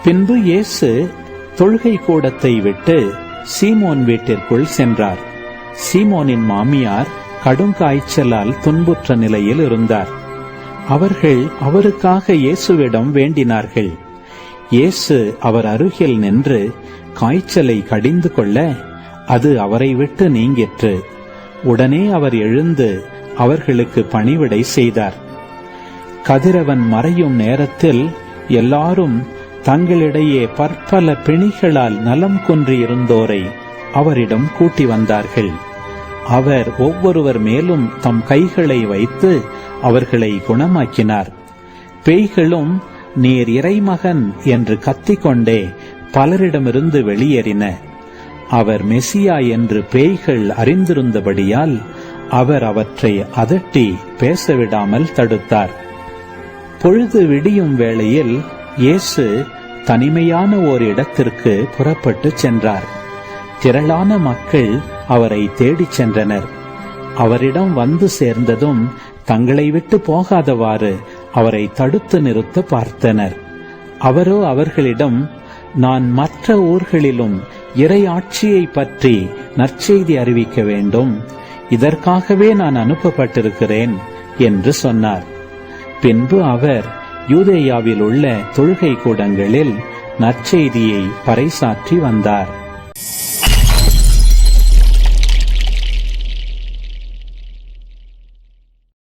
பின்பு இயேசு தொழுகை கூடத்தை விட்டு சீமோன் வீட்டிற்குள் சென்றார். சீமோனின் மாமியார் கடும் காய்ச்சலால் துன்புற்ற நிலையில் இருந்தார். அவர்கள் அவருக்காக இயேசுவிடம் வேண்டினார்கள். இயேசு அவர் அருகில் நின்று காய்ச்சலை கடிந்து கொள்ள அது அவரை விட்டு நீங்கிற்று. உடனே அவர் எழுந்து அவர்களுக்கு பணிவிடை செய்தார். கதிரவன் மறையும் நேரத்தில் எல்லாரும் தங்களிடையே பற்பல பிணிகளால் நலம் குன்றியிருந்தோரை அவரிடம் கூட்டி வந்தார்கள். அவர் ஒவ்வொருவர் மேலும் தம் கைகளை வைத்து அவர்களை குணமாக்கினார். பேய்களும் நீர் இறைமகன் என்று கத்திக்கொண்டே பலரிடமிருந்து வெளியேறின. அவர் மெசியா என்று பேய்கள் அறிந்திருந்தபடியால் அவர் அவற்றை அதட்டி பேசவிடாமல் தடுத்தார். பொழுது விடியும் வேளையில் இயேசு தனிமையான ஓர் இடத்திற்கு புறப்பட்டு சென்றார். திரளான மக்கள் அவரை தேடிச் சென்றனர். அவரிடம் வந்து சேர்ந்ததும் தங்களை விட்டு போகாதவாறு அவரை தடுத்து நிறுத்த பார்த்தனர். அவரோ அவர்களிடம், நான் மற்ற ஊர்களிலும் இறை ஆட்சியை பற்றி நற்செய்தி அறிவிக்க வேண்டும், இதற்காகவே நான் அனுப்பப்பட்டிருக்கிறேன் என்று சொன்னார். பின்பு அவர் யூதேயாவில் உள்ள தொழுகை கூடங்களில் நற்செய்தியை பறைசாற்றி வந்தார்.